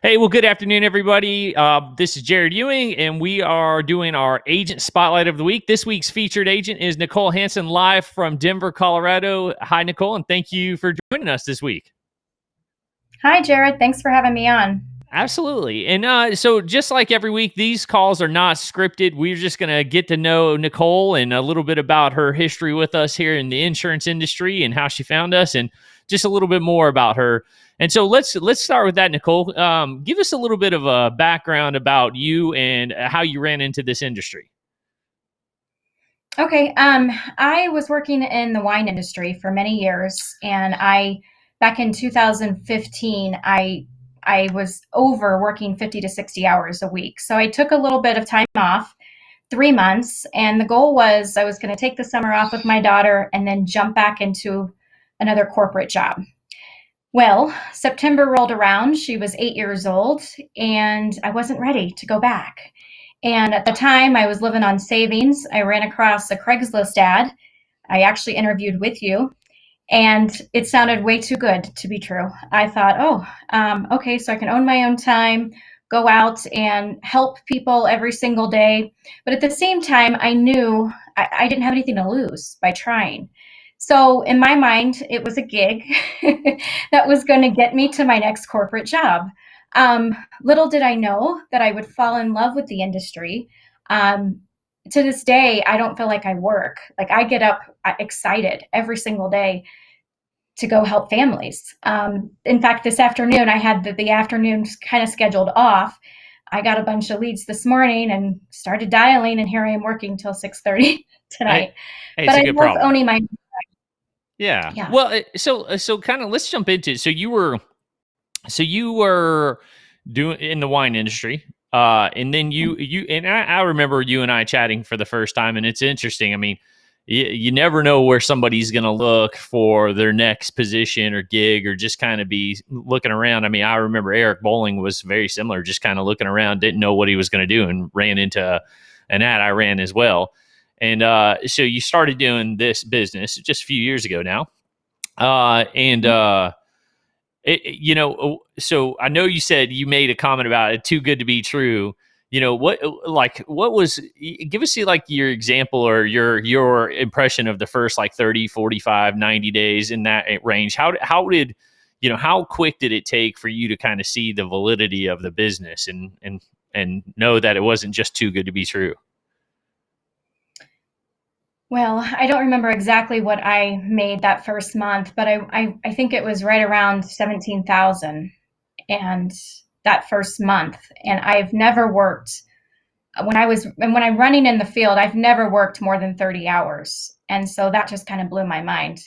Hey, well, good afternoon, everybody. This is Jared Ewing, and we are doing our agent spotlight of the week. This week's featured agent is Nicole Hansen, live from Denver, Colorado. Hi, Nicole, and thank you for joining us this week. Hi, Jared. Thanks for having me on. Absolutely. And so, just like every week, these calls are not scripted. We're just going to get to know Nicole and a little bit about her history with us here in the insurance industry and how she found us, and just a little bit more about her. And so, let's start with that, Nicole. Give us a little bit of a background about you and how you ran into this industry. Okay, I was working in the wine industry for many years, and back in 2015, I was over working 50 to 60 hours a week. So I took a little bit of time off, 3 months, and the goal was I was going to take the summer off with my daughter and then jump back into another corporate job. Well, September rolled around. She was 8 years old, and I wasn't ready to go back. And at the time, I was living on savings. I ran across a Craigslist ad. I actually interviewed with you, and it sounded way too good to be true. I thought, okay, so I can own my own time, go out and help people every single day. But at the same time, I knew I didn't have anything to lose by trying. So in my mind, it was a gig that was going to get me to my next corporate job. Little did I know that I would fall in love with the industry. Um, to this day, I don't feel like I work. Like I get up excited every single day to go help families. In fact, this afternoon, I had the afternoon kind of scheduled off. I got a bunch of leads this morning and started dialing, and here I am working till 6:30 Hey, tonight. hey, it's But a I good love problem. owning my Yeah. yeah. Well, so kind of let's jump into it. So you were doing in the wine industry, and then you and I remember you and I chatting for the first time, and it's interesting. I mean, you never know where somebody's going to look for their next position or gig, or just kind of be looking around. I mean, I remember Eric Bowling was very similar, just kind of looking around, didn't know what he was going to do, and ran into an ad I ran as well. And so you started doing this business just a few years ago now, and so I know you said you made a comment about it too good to be true. What was, give us like your example or your impression of the first like 30, 45, 90 days in that range. How did, how quick did it take for you to kind of see the validity of the business and know that it wasn't just too good to be true? Well, I don't remember exactly what I made that first month, but I think it was right around 17,000 and that first month. And I've never worked when I'm running in the field, I've never worked more than 30 hours. And so that just kind of blew my mind.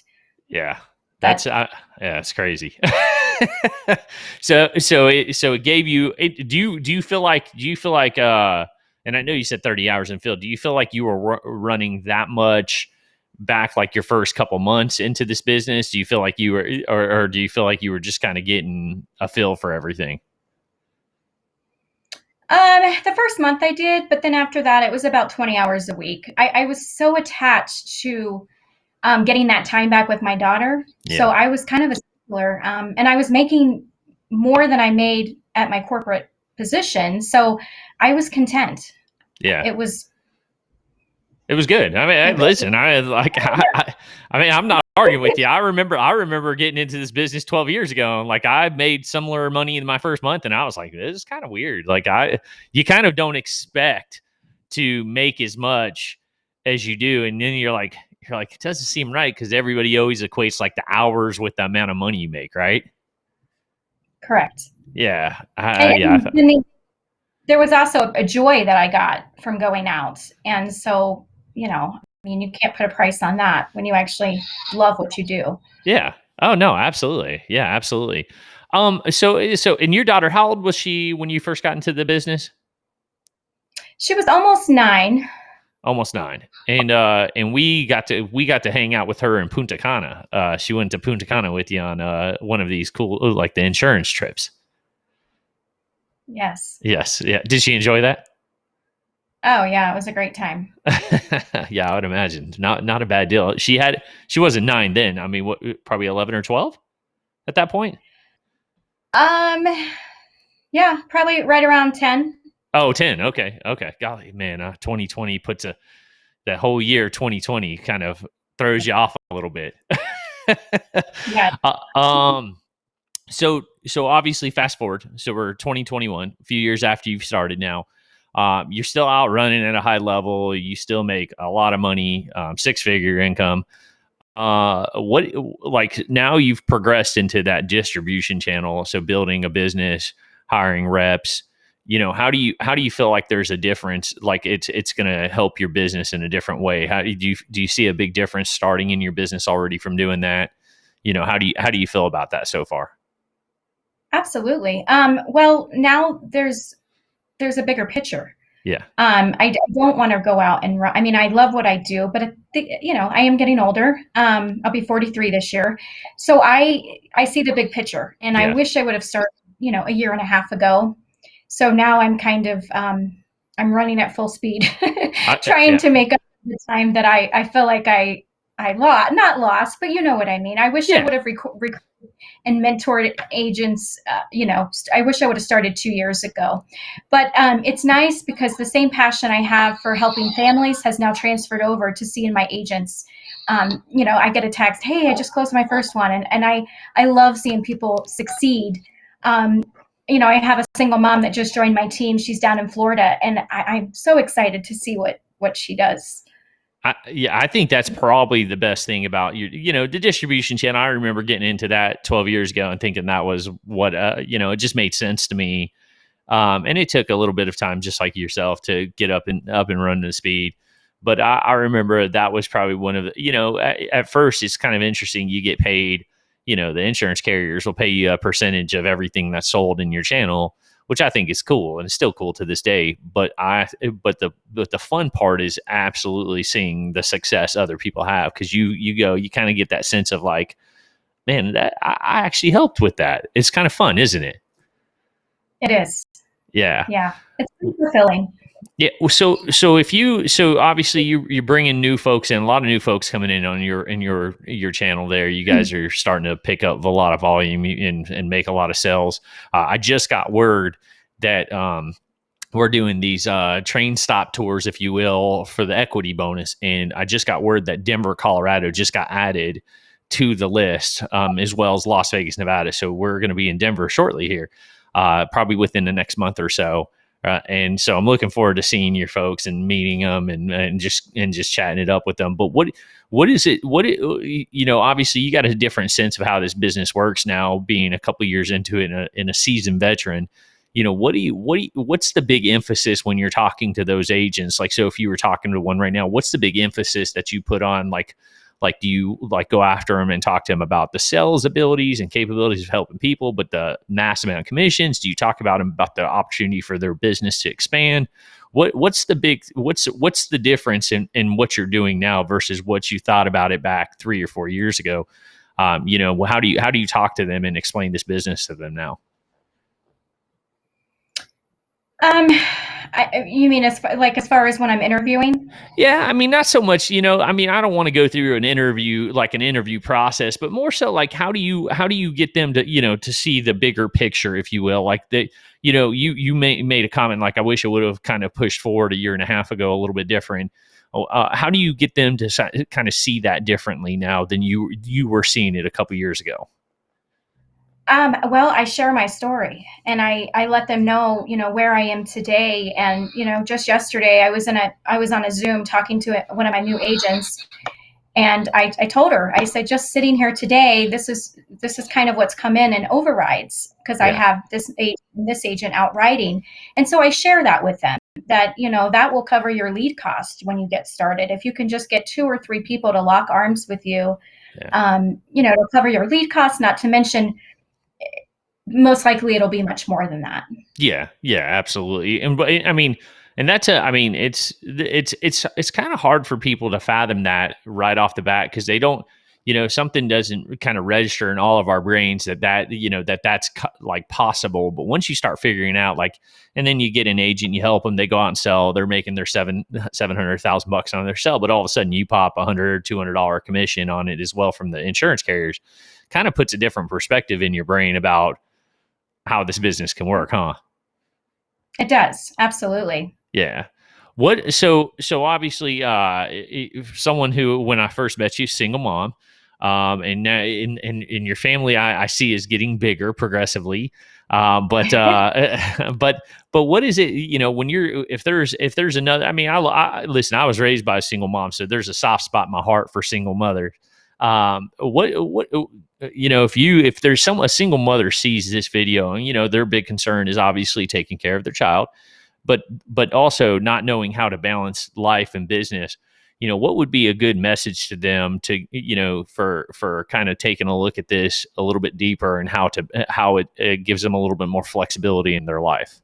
Yeah, That that's yeah, it's crazy. So it gave you. Do you feel like and I know you said 30 hours in field. Do you feel like you were running that much back like your first couple months into this business? Do you feel like you were, or do you feel like you were just kind of getting a feel for everything? the first month I did, but then after that, it was about 20 hours a week. I was so attached to getting that time back with my daughter. So Yeah, I was kind of a stickler, and I was making more than I made at my corporate position. So I was content. yeah. It was, It was good. I mean, it really, listen, I like, I mean, I'm not arguing with you. I remember getting into this business 12 years ago, and like I made similar money in my first month, and I was like, this is kind of weird. Like you kind of don't expect to make as much as you do, and then you're like, it doesn't seem right because everybody always equates like the hours with the amount of money you make, right? correct. Yeah, yeah, And then there was also a joy that I got from going out. And so, I mean, you can't put a price on that when you actually love what you do. yeah. Oh no, absolutely, yeah, absolutely. So, and your daughter, how old was she when you first got into the business? She was almost 9. Almost 9. And we got to hang out with her in Punta Cana. She went to Punta Cana with you on one of these cool, like the insurance trips. Yes. Yes, yeah. Did she enjoy that? Oh, yeah. It was a great time. Yeah, I would imagine. Not a bad deal. She wasn't 9 then. I mean, what, probably 11 or 12 at that point. Um, Yeah, probably right around 10. Oh, 10. Okay. Okay. Golly, man, 2020 puts a that whole year 2020 kind of throws you off a little bit. Yeah. uh, um so obviously fast forward. So we're 2021, a few years after you've started now. You're still out running at a high level. You still make a lot of money, six-figure income. What like now you've progressed into that distribution channel, so building a business, hiring reps. How do you feel like there's a difference? Like it's going to help your business in a different way. How do you see a big difference starting in your business already from doing that? How do you feel about that so far? Absolutely. Well, now there's a bigger picture. Yeah. I don't want to go out and run. I mean, I love what I do, but I am getting older. I'll be 43 this year, so I see the big picture, and I Yeah. wish I would have started, a year and a half ago. So now I'm kind of I'm running at full speed, trying Yeah. to make up the time that I feel like I lost, not lost, but you know what I mean. I wish I Yeah. would have and mentored agents. I wish I would have started 2 years ago. But it's nice because the same passion I have for helping families has now transferred over to seeing my agents. I get a text, hey, I just closed my first one. And I love seeing people succeed. I have a single mom that just joined my team. She's down in Florida, and I'm so excited to see what she does. Yeah, I think that's probably the best thing about the distribution channel. I remember getting into that 12 years ago and thinking that was what, it just made sense to me. And it took a little bit of time, just like yourself, to get up and run to speed. But I remember that was probably one of at first it's kind of interesting. You get paid, the insurance carriers will pay you a percentage of everything that's sold in your channel, which I think is cool and it's still cool to this day. But the fun part is absolutely seeing the success other people have, because you kind of get that sense of like, man, that I actually helped with that. It's kind of fun, isn't it? It is. Yeah. Yeah. It's fulfilling. Yeah. So obviously you're bringing new folks in, a lot of new folks coming in on your channel there. You guys are starting to pick up a lot of volume and make a lot of sales. I just got word that we're doing these train stop tours, if you will, for the equity bonus, and I just got word that Denver, Colorado just got added to the list, as well as Las Vegas, Nevada. So we're going to be in Denver shortly here, probably within the next month or so. And so I'm looking forward to seeing your folks and meeting them and just chatting it up with them. But what is it? Obviously you got a different sense of how this business works now, being a couple years into it, and a seasoned veteran. What's the big emphasis when you're talking to those agents? Like, so if you were talking to one right now, what's the big emphasis that you put on? Like, do you like go after them and talk to them about the sales abilities and capabilities of helping people, but the mass amount of commissions? Do you talk about them about the opportunity for their business to expand? What's the difference in what you're doing now versus what you thought about it back 3 or 4 years ago? How do you talk to them and explain this business to them now? Um, you mean as far as when I'm interviewing? Yeah, I mean, not so much, I mean, I don't want to go through an interview process, but more so like how do you get them to see the bigger picture, if you will? Like you made a comment like, I wish I would have kind of pushed forward a year and a half ago a little bit different. How do you get them to kind of see that differently now than you were seeing it a couple years ago? Well, I share my story, and I let them know, where I am today. And, just yesterday I was on a Zoom talking to one of my new agents, and I told her, I said, just sitting here today, this is kind of what's come in and overrides, because I Yeah. have this agent out writing. And so I share that with them, that, that will cover your lead cost when you get started. If you can just get 2 or 3 people to lock arms with you, Yeah. it'll cover your lead costs, not to mention most likely it'll be much more than that. Yeah, yeah, absolutely. And but I mean, and I mean, it's kind of hard for people to fathom that right off the bat, because they don't, something doesn't kind of register in all of our brains that's like possible. But once you start figuring out, like, and then you get an agent, you help them, they go out and sell, they're making their 700,000 bucks on their sell, but all of a sudden you pop $100, $200 commission on it as well from the insurance carriers. Kind of puts a different perspective in your brain about how this business can work, huh? It does. Absolutely. Yeah. So obviously someone who when I first met you, single mom, and now in your family I see is getting bigger progressively. But but what is it, when you're if there's another, I mean, I listen, I was raised by a single mom, so there's a soft spot in my heart for single mother. What if there's a single mother sees this video, and their big concern is obviously taking care of their child, but also not knowing how to balance life and business, what would be a good message to them to, for kind of taking a look at this a little bit deeper, and how it gives them a little bit more flexibility in their life.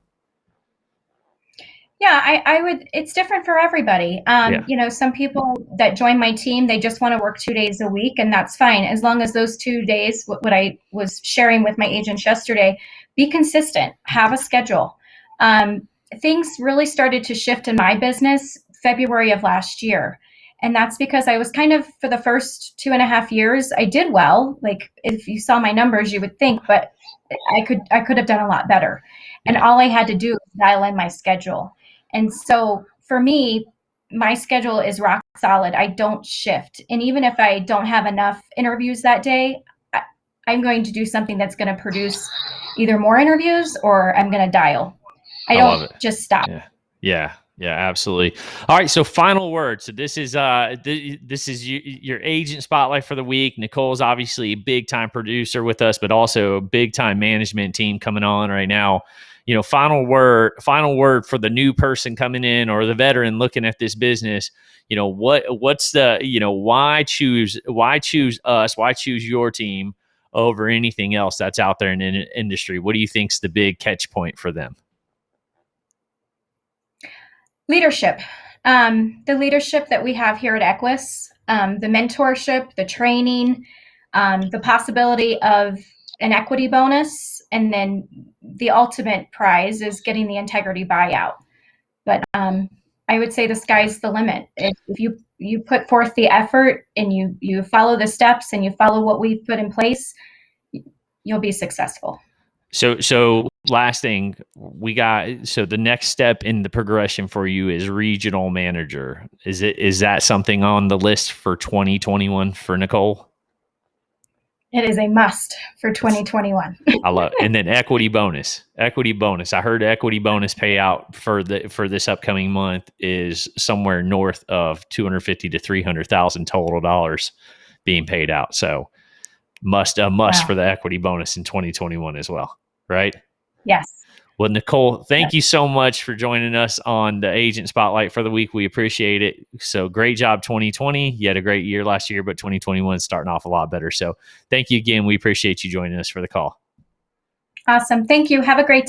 Yeah, I would. It's different for everybody. Yeah. Some people that join my team, they just want to work 2 days a week, and that's fine as long as those 2 days. What I was sharing with my agents yesterday, be consistent, have a schedule. Um, Things really started to shift in my business February of last year, and that's because I was kind of, for the first 2.5 years, I did well. Like, if you saw my numbers, you would think, but I could have done a lot better, and Yeah. all I had to do was dial in my schedule. And so for me, my schedule is rock solid. I don't shift. And even if I don't have enough interviews that day, I'm going to do something that's going to produce either more interviews or I'm going to dial. I I don't love it. just stop. Yeah. Yeah. Yeah, absolutely. All right, so final word. So this is this is your agent spotlight for the week. Nicole's obviously a big time producer with us, but also a big time management team coming on right now. Final word for the new person coming in or the veteran looking at this business. What's the, why choose us? Why choose your team over anything else that's out there in the industry? What do you think's the big catch point for them? Leadership. The leadership that we have here at Equus, the mentorship, the training, the possibility of an equity bonus, and then the ultimate prize is getting the integrity buyout. But I would say the sky's the limit. If you put forth the effort and you follow the steps and you follow what we've put in place, you'll be successful. So last thing we got. So the next step in the progression for you is regional manager. Is that something on the list for 2021 for Nicole? It is a must for It's 2021. I love it. And then equity bonus. Equity bonus. I heard equity bonus payout for this upcoming month is somewhere north of 250 to 300,000 total dollars being paid out. So a must Wow. for the equity bonus in 2021 as well, right? Yes. Well, Nicole, thank Yes. you so much for joining us on the Agent Spotlight for the week. We appreciate it. So great job 2020. You had a great year last year, but 2021 is starting off a lot better. So thank you again. We appreciate you joining us for the call. Awesome. Thank you. Have a great day.